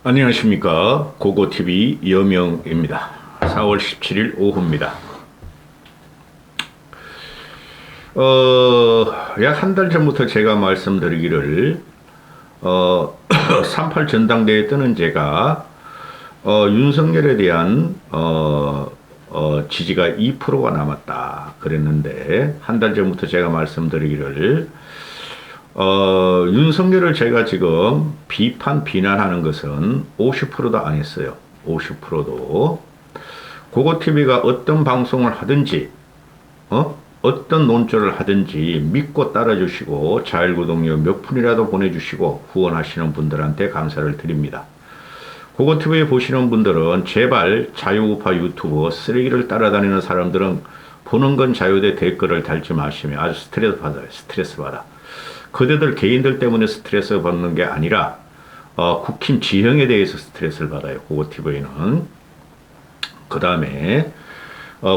안녕하십니까. 고고TV 여명입니다. 4월 17일 오후입니다. 약 한 달 전부터 제가 말씀드리기를 38 전당대회 뜨는 제가 윤석열에 대한 지지가 2%가 남았다 그랬는데, 한 달 전부터 제가 말씀드리기를 윤석열을 제가 지금 비난하는 것은 50%도 안 했어요. 50%도. 고고TV가 어떤 방송을 하든지, 어떤 논조를 하든지 믿고 따라주시고, 자율구독료 몇 푼이라도 보내주시고, 후원하시는 분들한테 감사를 드립니다. 고고TV 보시는 분들은 제발 자유우파 유튜버 쓰레기를 따라다니는 사람들은 보는 건 자유대 댓글을 달지 마시면 아주 스트레스 받아요. 스트레스 받아. 그대들 개인들 때문에 스트레스 받는 게 아니라 국힘 지형에 대해서 스트레스를 받아요. 고고TV는. 그 다음에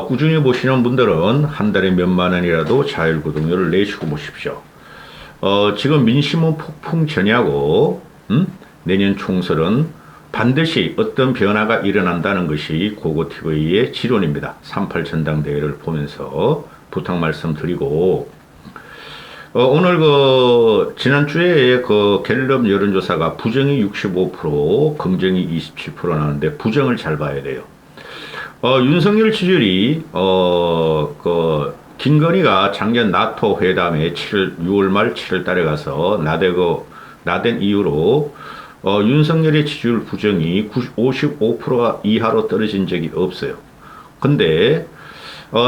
꾸준히 보시는 분들은 한 달에 몇만 원이라도 자율구독료를 내시고 보십시오. 지금 민심은 폭풍 전야고 내년 총선은 반드시 어떤 변화가 일어난다는 것이 고고TV의 지론입니다. 38 전당대회를 보면서 부탁 말씀드리고, 오늘 지난주에 갤럽 여론조사가 부정이 65%, 긍정이 27% 나오는데, 부정을 잘 봐야 돼요. 윤석열 지지율이, 김건희가 작년 나토 회담에 6월 말 7월 달에 가서 나댄 이후로, 윤석열의 지지율 부정이 55% 이하로 떨어진 적이 없어요. 근데,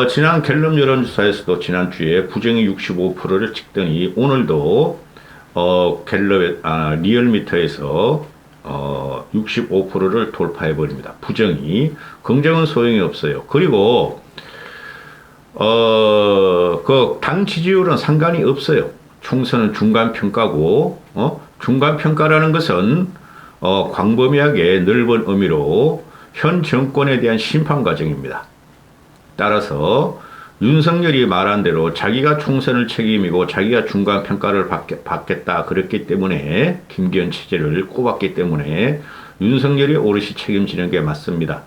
지난 갤럽 여론조사에서도 지난주에 부정이 65%를 찍더니 오늘도 리얼미터에서 65%를 돌파해버립니다. 부정이. 긍정은 소용이 없어요. 그리고 당 지지율은 상관이 없어요. 총선은 중간평가고, 중간평가라는 것은 광범위하게 넓은 의미로 현 정권에 대한 심판 과정입니다. 따라서 윤석열이 말한 대로 자기가 총선을 책임이고 자기가 중간평가를 받겠다 그랬기 때문에, 김기현 체제를 꼽았기 때문에 윤석열이 오롯이 책임지는 게 맞습니다.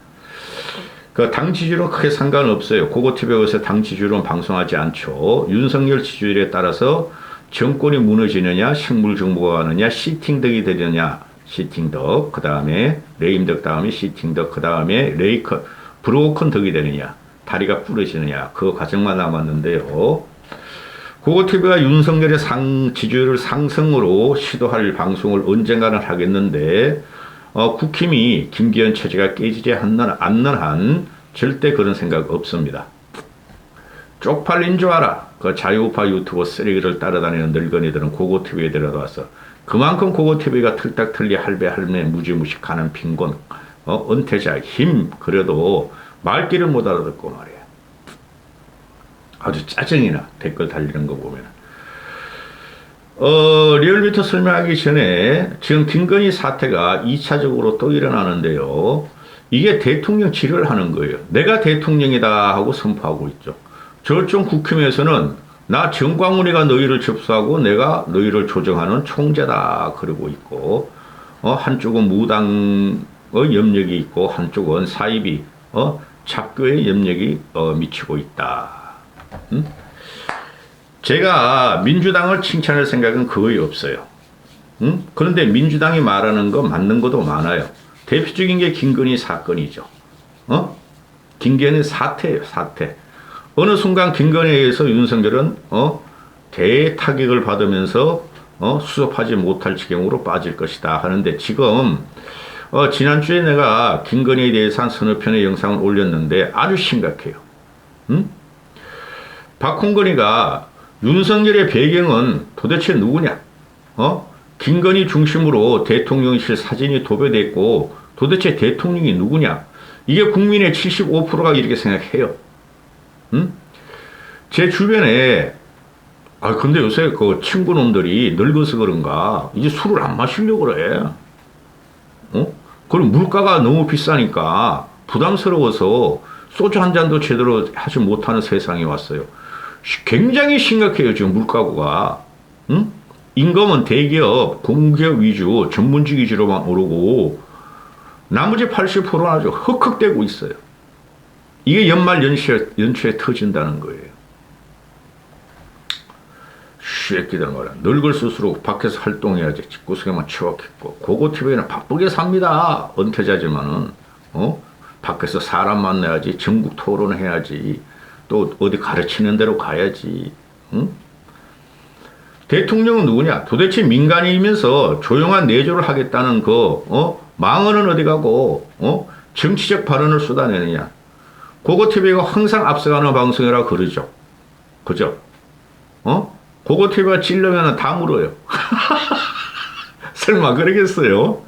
당 지지율은 크게 상관없어요. 고고TV에서 당 지지율은 방송하지 않죠. 윤석열 지지율에 따라서 정권이 무너지느냐, 식물정보가 가느냐, 시팅덕이 되느냐, 시팅덕, 그 다음에 레임덕, 다음에 시팅덕, 그 다음에 브로큰 덕이 되느냐, 다리가 부러지느냐, 그 과정만 남았는데요. 고고TV가 윤석열의 지지율을 상승으로 시도할 방송을 언젠가는 하겠는데, 국힘이 김기현 체제가 깨지지 않는 한 절대 그런 생각 없습니다. 쪽팔린 줄 알아. 자유우파 유튜버 쓰레기를 따라다니는 늙은이들은 고고TV에 들어와서 그만큼 고고TV가 틀딱틀리 할배 무지무식하는 빈곤, 은퇴자 힘, 그래도 말귀를 못 알아듣고 말이야. 아주 짜증이 나. 댓글 달리는 거 보면. 리얼미터 설명하기 전에 지금 김건희 사태가 2차적으로 또 일어나는데요. 이게 대통령 지휘를 하는 거예요. 내가 대통령이다 하고 선포하고 있죠. 저쪽 국힘에서는 나 정광훈이가 너희를 접수하고 내가 너희를 조정하는 총재다 그러고 있고, 한쪽은 무당의 염력이 있고 한쪽은 사이비, 잡교의 염력이 미치고 있다. 제가 민주당을 칭찬할 생각은 거의 없어요. 그런데 민주당이 말하는 거 맞는 것도 많아요. 대표적인 게 김건희 사건이죠. 김건희 사태예요, 사태. 어느 순간 김건희에 의해서 윤석열은 대타격을 받으면서 수습하지 못할 지경으로 빠질 것이다 하는데, 지금 지난주에 내가 김건희에 대해서 한 서너 편의 영상을 올렸는데 아주 심각해요. 박홍근이가 윤석열의 배경은 도대체 누구냐? 김건희 중심으로 대통령실 사진이 도배됐고 도대체 대통령이 누구냐? 이게 국민의 75%가 이렇게 생각해요. 제 주변에, 근데 요새 친구놈들이 늙어서 그런가 이제 술을 안 마시려고 그래. 그럼 물가가 너무 비싸니까 부담스러워서 소주 한 잔도 제대로 하지 못하는 세상이 왔어요. 굉장히 심각해요, 지금 물가가. 임금은 대기업, 공기업 위주, 전문직 위주로만 오르고, 나머지 80%는 아주 흑흑대고 있어요. 이게 연말 연초에 터진다는 거예요. 쉐끼들 말이야. 늙을수록 밖에서 활동해야지. 집구석에만 치워있고. 고고TV는 바쁘게 삽니다. 은퇴자지만은, 밖에서 사람 만나야지. 전국 토론해야지. 또 어디 가르치는 대로 가야지. 응? 대통령은 누구냐? 도대체 민간인이면서 조용한 내조를 하겠다는 망언은 어디 가고, 정치적 발언을 쏟아내느냐? 고고TV가 항상 앞서가는 방송이라 그러죠. 그죠? 고고TV가 찔르면 다 물어요. 설마 그러겠어요?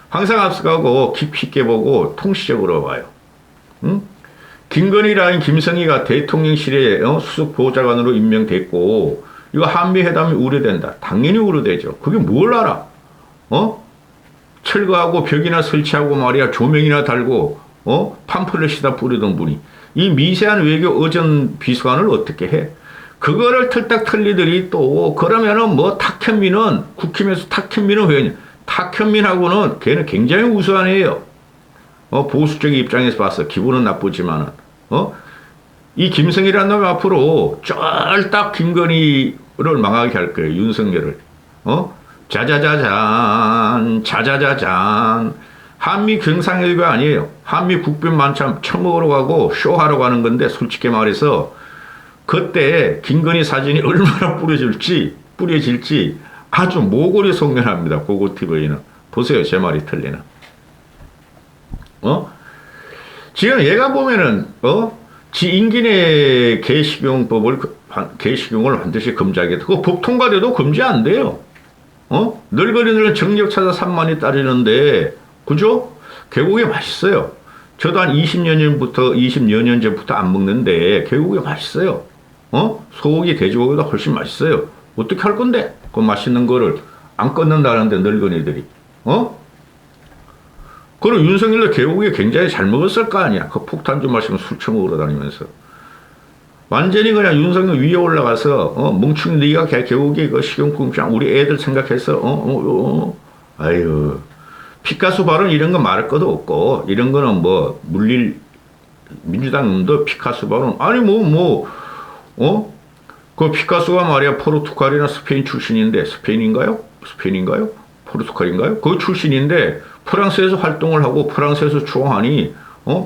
항상 앞서가고 깊이 있게 보고 통시적으로 봐요. 응? 김건희라인 김성희가 대통령실에 수석 보좌관으로 임명됐고 이거 한미회담이 우려된다. 당연히 우려되죠. 그게 뭘 알아? 철거하고 벽이나 설치하고 말이야 조명이나 달고 팜플렛이다 뿌리던 분이 이 미세한 외교 의전 비서관을 어떻게 해? 그거를 털딱털리들이 또 그러면은 뭐 탁현민은 국힘에서 탁현민은 회원이야. 탁현민하고는 걔는 굉장히 우수한 애예요. 보수적인 입장에서 봐서 기분은 나쁘지만은 이 김성희라는 놈이 앞으로 쫄딱 김건희를 망하게 할 거예요. 윤석열을. 자자자잔 자자자잔 한미 경상회의가 아니에요. 한미 국빈 만찬 처먹으러 가고 쇼하러 가는 건데 솔직히 말해서 그때 김건희 사진이 얼마나 뿌려질지 아주 모골이 속면합니다. 고고TV는. 보세요. 제 말이 틀리나. 지금 얘가 보면은 지 임기 내 개식용을 반드시 금지하겠다. 그 법 통과돼도 금지 안 돼요. 늙은이들은 정력 찾아 산만이 따르는데 그죠? 개고기 맛있어요. 저도 한 20여 년 전부터 안 먹는데 개고기 맛있어요. 소고기, 돼지고기보다 훨씬 맛있어요. 어떻게 할 건데? 그 맛있는 거를 안 끊는다는데 늙은이들이. 그리고 윤석열도 개고기 굉장히 잘 먹었을 거 아니야. 그 폭탄 좀 마시면 술 처먹으러 다니면서. 완전히 그냥 윤석열 위에 올라가서 멍충이 네가 개고기 그 식용품 우리 애들 생각해서 아유 피카소 발언 이런 거 말할 것도 없고 이런 거는 뭐 물릴 민주당도 피카소 발언 아니 그 피카소가 말이야 포르투갈이나 스페인 출신인데 스페인인가요? 포르투갈인가요? 그 출신인데 프랑스에서 활동을 하고 프랑스에서 추앙하니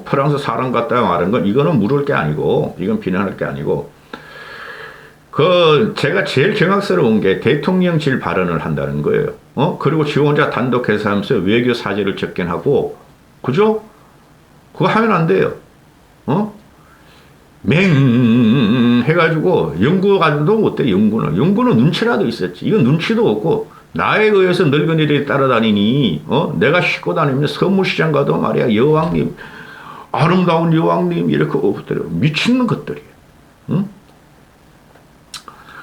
프랑스 사람 같다 말한 건 이거는 물을 게 아니고 이건 비난할 게 아니고 제가 제일 경악스러운 게 대통령실 발언을 한다는 거예요. 그리고 지 혼자 단독 해서하면서 외교 사제를 적긴 하고 그죠? 그거 하면 안 돼요. 맹 해가지고 연구 가지고도 못돼. 연구는 눈치라도 있었지. 이건 눈치도 없고 나에 의해서 늙은이들이 따라다니니 내가 싣고 다니면 서무시장 가도 말이야 여왕님 아름다운 여왕님 이렇게 엎드려 미치는 것들이에요. 응?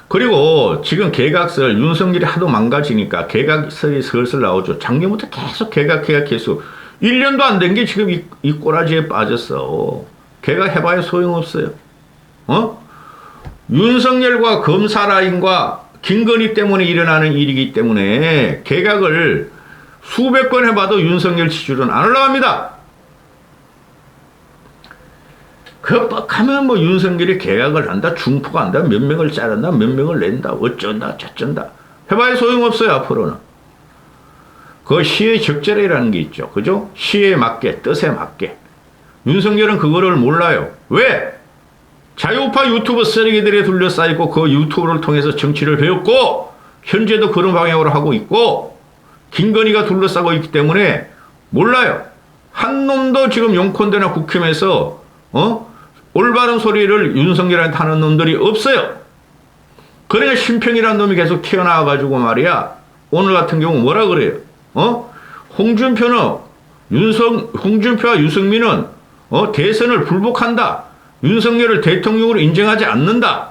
그리고 지금 개각설 윤석열이 하도 망가지니까 개각설이 슬슬 나오죠. 작년부터 계속 개각해서 1년도 안 된 게 지금 이 꼬라지에 빠졌어. 개각해봐야 소용없어요. 윤석열과 검사 라인과 김건희 때문에 일어나는 일이기 때문에 개각을 수백 번 해봐도 윤석열 지지율은 안 올라갑니다. 그 뻑하면 뭐 윤석열이 개각을 한다, 중포가 한다, 몇 명을 자른다, 몇 명을 낸다, 어쩐다, 저쩐다. 해봐야 소용없어요, 앞으로는. 그 시의 적절이라는 게 있죠. 그죠? 시에 맞게, 뜻에 맞게. 윤석열은 그거를 몰라요. 왜? 자유파 유튜브 쓰레기들에 둘러싸이고 그 유튜브를 통해서 정치를 배웠고 현재도 그런 방향으로 하고 있고 김건희가 둘러싸고 있기 때문에 몰라요. 한 놈도 지금 용콘대나 국힘에서 올바른 소리를 윤석열한테 하는 놈들이 없어요. 그러니까 심평이라는 놈이 계속 튀어나와가지고 말이야. 오늘 같은 경우 뭐라 그래요? 홍준표와 유승민은 대선을 불복한다. 윤석열을 대통령으로 인정하지 않는다.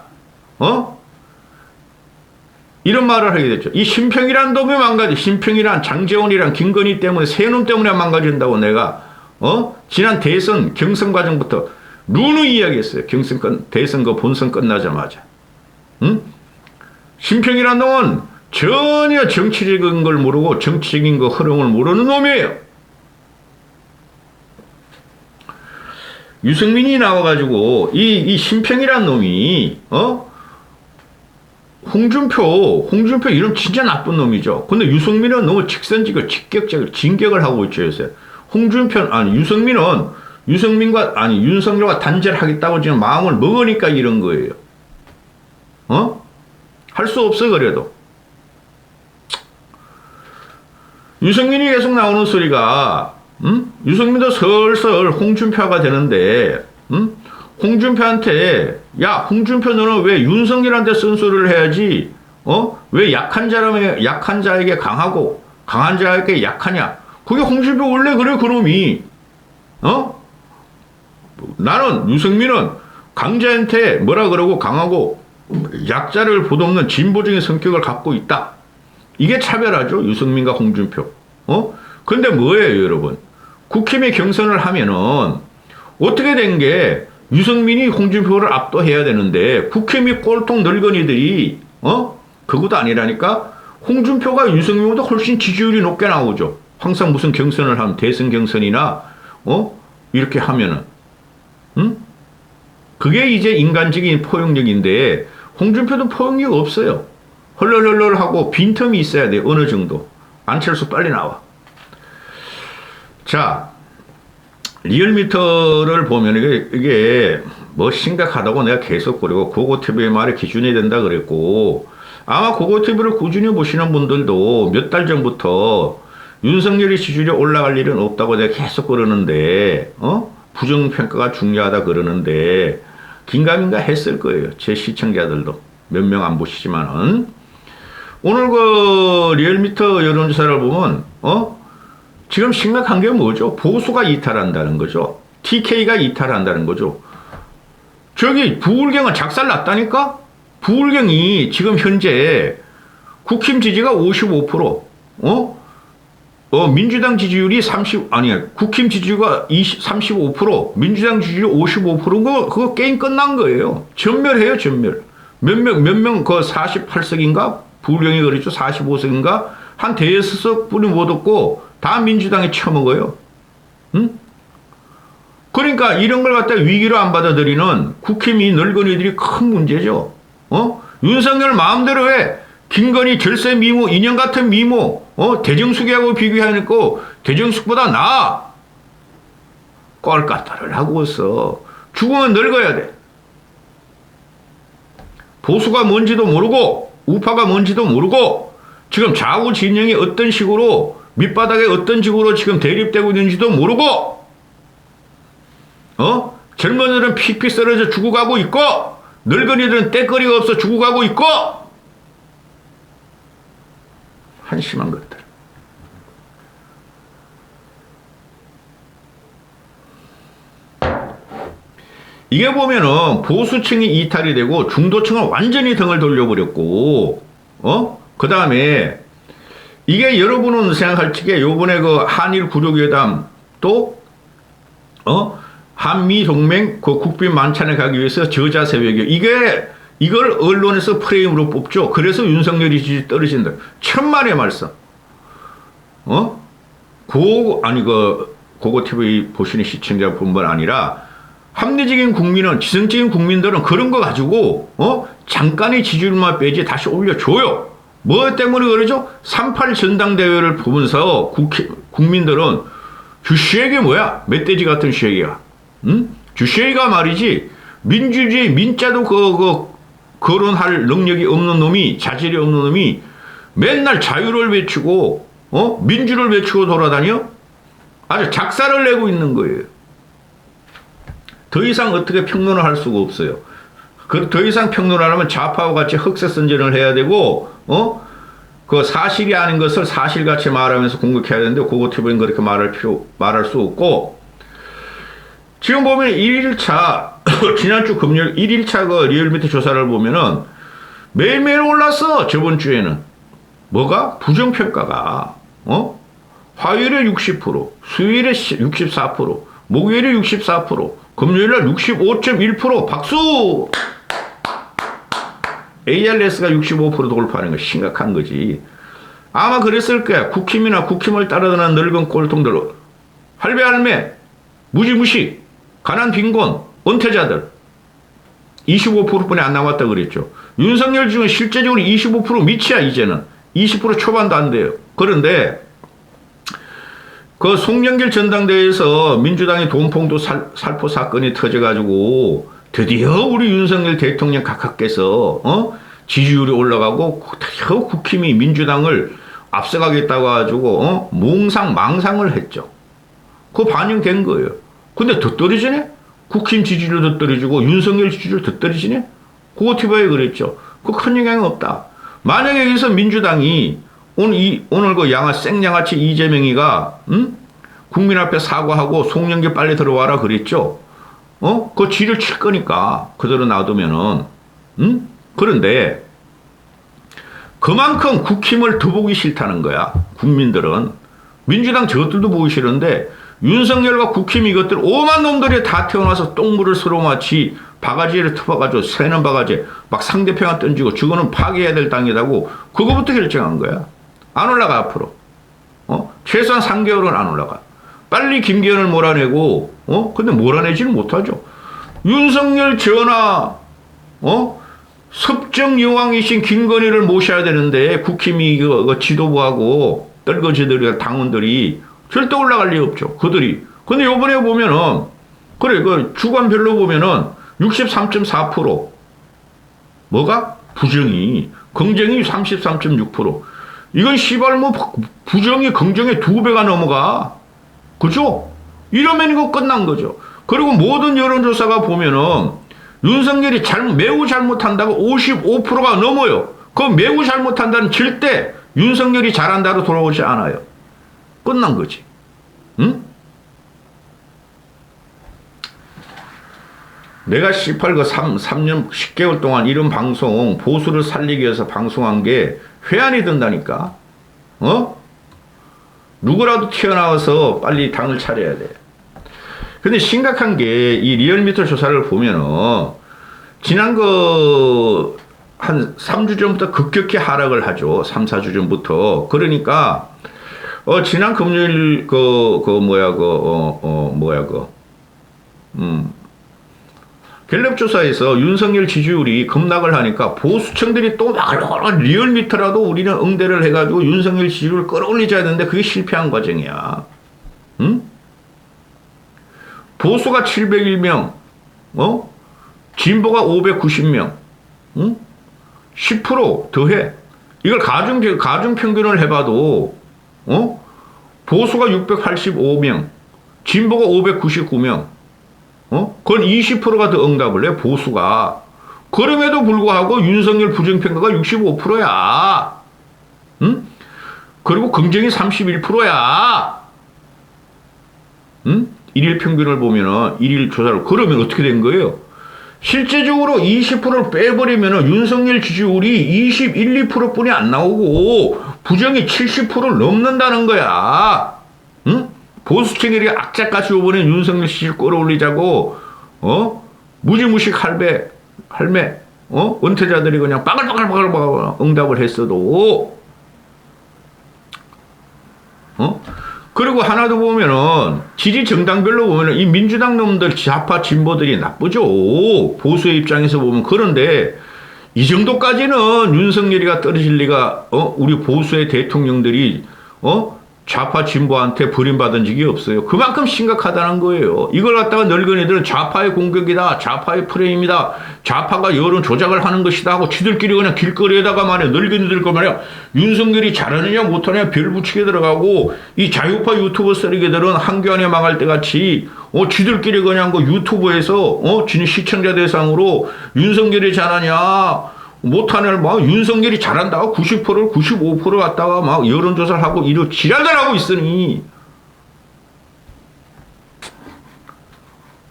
이런 말을 하게 됐죠. 이 심평이란 놈이 망가지. 심평이란 장제원이란 김건희 때문에 세 놈 때문에 망가진다고 내가 지난 대선 경선 과정부터 누누이 이야기했어요. 대선 본선 끝나자마자. 응? 심평이란 놈은 전혀 정치적인 걸 모르고 정치적인 거 흐름을 모르는 놈이에요. 유승민이 나와가지고 이 심평이란 놈이 홍준표 이름 진짜 나쁜 놈이죠. 근데 유승민은 너무 직선직을 직격적을 진격을 하고 있죠 요새. 윤석열과 단절하겠다고 지금 마음을 먹으니까 이런 거예요. 할 수 없어 그래도. 유승민이 계속 나오는 소리가 유승민도 슬슬 홍준표가 되는데 홍준표한테 야 홍준표 너는 왜 윤석열한테 쓴소리를 해야지 왜 약한 자에게 강하고 강한 자에게 약하냐. 그게 홍준표 원래 그래 그놈이. 나는 유승민은 강자한테 뭐라 그러고 강하고 약자를 보듬는 진보적인 성격을 갖고 있다. 이게 차별하죠 유승민과 홍준표. 근데 뭐예요 여러분. 국힘이 경선을 하면은 어떻게 된 게 유승민이 홍준표를 압도해야 되는데 국힘이 꼴통 늙은이들이 그것도 아니라니까 홍준표가 유승민보다 훨씬 지지율이 높게 나오죠. 항상 무슨 경선을 하면 대선 경선이나 이렇게 하면은 그게 이제 인간적인 포용력인데 홍준표도 포용력 없어요. 헐렁헐렁하고 빈틈이 있어야 돼 어느 정도. 안철수 빨리 나와. 자 리얼미터를 보면 이게 뭐 심각하다고 내가 계속 그리고 고고TV의 말에 기준이 된다 그랬고 아마 고고TV를 꾸준히 보시는 분들도 몇 달 전부터 윤석열이 지지율이 올라갈 일은 없다고 내가 계속 그러는데 부정평가가 중요하다 그러는데 긴가민가 했을 거예요. 제 시청자들도 몇 명 안 보시지만은 오늘 그 리얼미터 여론조사를 보면 지금 심각한 게 뭐죠? 보수가 이탈한다는 거죠. TK가 이탈한다는 거죠. 저기 부울경은 작살났다니까? 부울경이 지금 현재 국힘 지지가 55%, 민주당 지지율이 국힘 지지가 35%, 민주당 지지율 55%인 거, 그거 게임 끝난 거예요. 전멸해요, 전멸. 몇 명, 그 48석인가? 부울경이 그랬죠. 45석인가? 한 대여섯 분이 못 얻고, 다 민주당이 처먹어요. 그러니까 이런 걸 갖다 위기로 안 받아들이는 국힘이 늙은이들이 큰 문제죠. 윤석열 마음대로 해. 김건희 절세 미모, 인형 같은 미모, 대정숙이하고 비교하니까 대정숙보다 나아. 꼴까따를 하고 있어. 죽으면 늙어야 돼. 보수가 뭔지도 모르고, 우파가 뭔지도 모르고, 지금 좌우 진영이 어떤 식으로, 밑바닥에 어떤 식으로 지금 대립되고 있는지도 모르고, 젊은이들은 픽픽 쓰러져 죽어가고 있고, 늙은이들은 때거리가 없어 죽어가고 있고, 한심한 것들. 이게 보면은 보수층이 이탈이 되고 중도층은 완전히 등을 돌려버렸고, 그 다음에 이게 여러분은 생각할 적에 요번에 그 한일 구족회담 또, 한미동맹 그 국빈 만찬에 가기 위해서 저자세 외교. 이걸 언론에서 프레임으로 뽑죠. 그래서 윤석열이 지지 떨어진다. 천만의 말씀. 고고TV 보시는 시청자뿐만 아니라 합리적인 국민은, 지성적인 국민들은 그런 거 가지고, 잠깐의 지지율만 빼지 다시 올려줘요. 뭐 때문에 그러죠? 3.8 전당대회를 보면서 국민들은 주시에게 뭐야? 멧돼지 같은 시에게야. 주시에가 말이지, 민주주의 민자도 거론할 능력이 없는 놈이, 자질이 없는 놈이 맨날 자유를 외치고, 민주를 외치고 돌아다녀? 아주 작사를 내고 있는 거예요. 더 이상 어떻게 평론을 할 수가 없어요. 더 이상 평론을 하면 좌파와 같이 흑색선전을 해야 되고, 그 사실이 아닌 것을 사실같이 말하면서 공격해야 되는데, 고고TV는 그렇게 말할 수 없고, 지금 보면 1일차, 지난주 금요일 1일차 그 리얼미터 조사를 보면은 매일매일 올랐어, 저번 주에는. 뭐가? 부정평가가, 화요일에 60%, 수요일에 64%, 목요일에 64%, 금요일에 65.1%, 박수! ARS가 65% 돌파하는 거 심각한 거지. 아마 그랬을 거야. 국힘이나 국힘을 따라다니는 늙은 꼴통들. 할배할매, 무지무시. 가난 빈곤, 은퇴자들 25%뿐이 안 남았다 그랬죠. 윤석열 지금 실제적으로 25% 밑이야 이제는. 20% 초반도 안 돼요. 그런데 그 송영길 전당대회에서 민주당의 돈봉투 살포 사건이 터져가지고 드디어 우리 윤석열 대통령 각하께서 지지율이 올라가고 드디어 국힘이 민주당을 앞서가겠다고 해가지고 몽상망상을 했죠. 그거 반영된 거예요. 근데 더 떨어지네? 국힘 지지율 더 떨어지고 윤석열 지지율 더 떨어지네? 그거 티바에 그랬죠. 그거 큰 영향이 없다. 만약에 여기서 민주당이 오늘 그 생양아치 이재명이가 국민 앞에 사과하고 송영길 빨리 들어와라 그랬죠. 그 지를 칠 거니까 그대로 놔두면은 그런데 그만큼 국힘을 더 보기 싫다는 거야. 국민들은 민주당 저것들도 보기 싫은데 윤석열과 국힘 이것들 오만 놈들이 다 태어나서 똥물을 서로 마치 바가지를 터봐가지고 새는 바가지 막 상대편에 던지고 저거는 파괴해야 될 땅이라고 그거부터 결정한 거야. 안 올라가 앞으로. 최소한 3개월은 안 올라가. 빨리 김기현을 몰아내고 근데 몰아내지는 못하죠. 윤석열 전하 섭정 여왕이신 김건희를 모셔야 되는데 국힘이 그 지도부하고 떨거지들이 당원들이 절대 올라갈 리 없죠. 그들이. 근데 요번에 보면은 그래 그 주관별로 보면은 63.4% 뭐가? 부정이. 긍정이 33.6%. 이건 씨발 뭐 부정이 긍정의 2배가 넘어가. 그죠? 이러면 이거 끝난 거죠. 그리고 모든 여론조사가 보면은 윤석열이 매우 잘못한다고 55%가 넘어요. 그 매우 잘못한다는 절대 윤석열이 잘한다로 돌아오지 않아요. 끝난 거지. 응? 내가 3년 10개월 동안 이런 방송 보수를 살리기 위해서 방송한 게 회한이 든다니까. 누구라도 튀어나와서 빨리 당을 차려야 돼. 근데 심각한 게 이 리얼미터 조사를 보면은 지난 한 3주 전부터 급격히 하락을 하죠. 3, 4주 전부터. 그러니까 지난 금요일 갤럽 조사에서 윤석열 지지율이 급락을 하니까 보수층들이 또 막 리얼미터라도 우리는 응대를 해가지고 윤석열 지지율을 끌어올리자 했는데 그게 실패한 과정이야. 응? 보수가 701명, 진보가 590명, 응? 10% 더해. 이걸 가중 평균을 해봐도, 보수가 685명, 진보가 599명, 그건 20%가 더 응답을 해, 보수가. 그럼에도 불구하고 윤석열 부정평가가 65%야. 응? 그리고 긍정이 31%야. 응? 일일 평균을 보면은, 일일 조사를, 그러면 어떻게 된 거예요? 실제적으로 20%를 빼버리면은 윤석열 지지율이 21, 2%뿐이 안 나오고 부정이 70%를 넘는다는 거야. 응? 보수층이 악착같이 이번에 윤석열 지지율 끌어올리자고, 무지무식 할매, 은퇴자들이 그냥 빠글빠글 응답을 했어도, 그리고 하나 더 보면은, 지지 정당별로 보면은, 이 민주당 놈들, 좌파 진보들이 나쁘죠. 보수의 입장에서 보면. 그런데, 이 정도까지는 윤석열이가 떨어질 리가, 우리 보수의 대통령들이, 좌파 진보한테 버림받은 적이 없어요. 그만큼 심각하다는 거예요. 이걸 갖다가 늙은이들은 좌파의 공격이다. 좌파의 프레임이다. 좌파가 여론 조작을 하는 것이다 하고 지들끼리 그냥 길거리에다가 말이야. 늙은이들 거 말이야. 윤석열이 잘하느냐 못하느냐 별 붙이게 들어가고 이 자유파 유튜버 쓰레기들은 한교안에 망할 때 같이 지들끼리 그냥 그 유튜브에서 지는 시청자 대상으로 윤석열이 잘하냐 못하는 막 윤석열이 잘한다고 90%를 95% 갖다가 막 여론조사를 하고 이런 지랄들 하고 있으니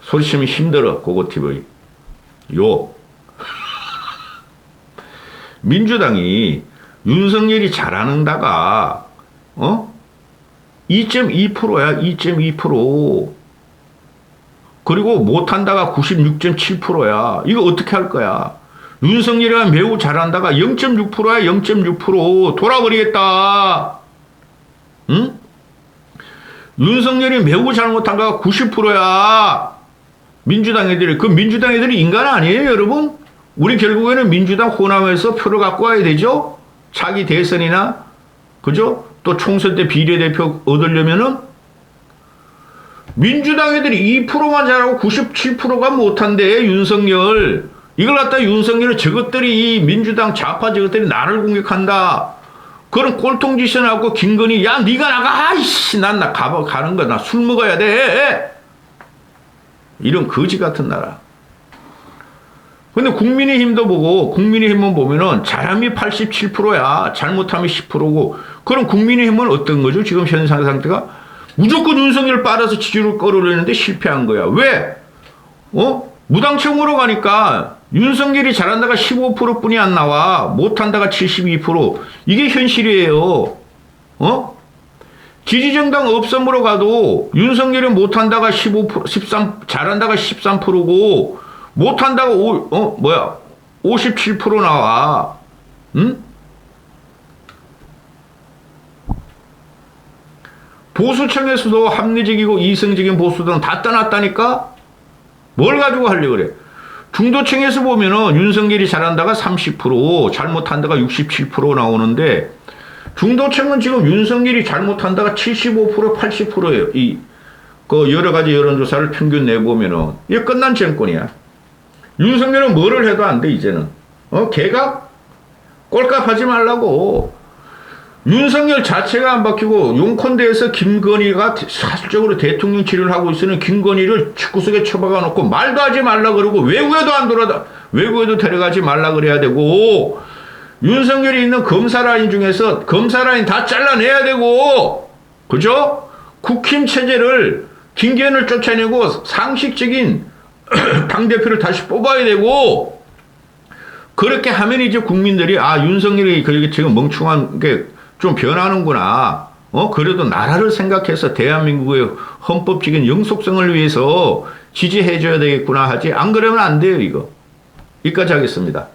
소리치면 힘들어. 고고TV 민주당이 윤석열이 잘하는다가 2.2%야. 2.2%. 그리고 못한다가 96.7%야. 이거 어떻게 할 거야? 윤석열이가 매우 잘한다가 0.6%야. 0.6% 돌아버리겠다. 응? 윤석열이 매우 잘못한다가 90%야. 민주당 애들이, 그 민주당 애들이 인간 아니에요, 여러분? 우리 결국에는 민주당 호남에서 표를 갖고 와야 되죠? 차기 대선이나, 그죠? 또 총선 때 비례대표 얻으려면은 민주당 애들이 2%만 잘하고 97%가 못한대, 윤석열. 이걸 갖다 윤석열은 저것들이, 민주당 좌파 저것들이 나를 공격한다. 그런 꼴통짓을 하고 김건희, 야, 네가 나가. 아이씨, 난 가는 거야. 나 술 먹어야 돼. 이런 거지 같은 나라. 근데 국민의힘도 보고, 국민의힘은 보면은 잘함이 87%야. 잘못하면 10%고. 그럼 국민의힘은 어떤 거죠? 지금 현상 상태가 무조건 윤석열 빨아서 지지율을 끌어올리는데 실패한 거야. 왜? 무당청으로 가니까 윤석열이 잘한다가 15%뿐이 안 나와. 못한다가 72%. 이게 현실이에요. 지지정당 업선으로 가도 윤석열이 못한다가 15%, 13, 잘한다가 13%고, 못한다가 57% 나와. 응? 보수층에서도 합리적이고 이성적인 보수들은 다 떠났다니까? 뭘 가지고 하려고 그래? 중도층에서 보면은 윤석열이 잘한다가 30%, 잘못한다가 67% 나오는데, 중도층은 지금 윤석열이 잘못한다가 75%, 80%예요. 그 여러 가지 여론조사를 평균 내보면은, 이게 끝난 정권이야. 윤석열은 뭐를 해도 안 돼, 이제는. 개각? 꼴값 하지 말라고. 윤석열 자체가 안 바뀌고, 용컨대에서 김건희가 사실적으로 대통령 지휘를 하고 있으는 김건희를 집구석에 처박아 놓고 말도 하지 말라 그러고, 외국에도 데려가지 말라 그래야 되고, 윤석열이 있는 검사 라인 중에서 검사 라인 다 잘라내야 되고, 그죠? 국힘 체제를, 김기현을 쫓아내고 상식적인 당대표를 다시 뽑아야 되고, 그렇게 하면 이제 국민들이, 아, 윤석열이 그렇게 지금 멍충한 게 좀 변하는구나. 그래도 나라를 생각해서 대한민국의 헌법적인 영속성을 위해서 지지해줘야 되겠구나 하지. 안 그러면 안 돼요, 이거. 여기까지 하겠습니다.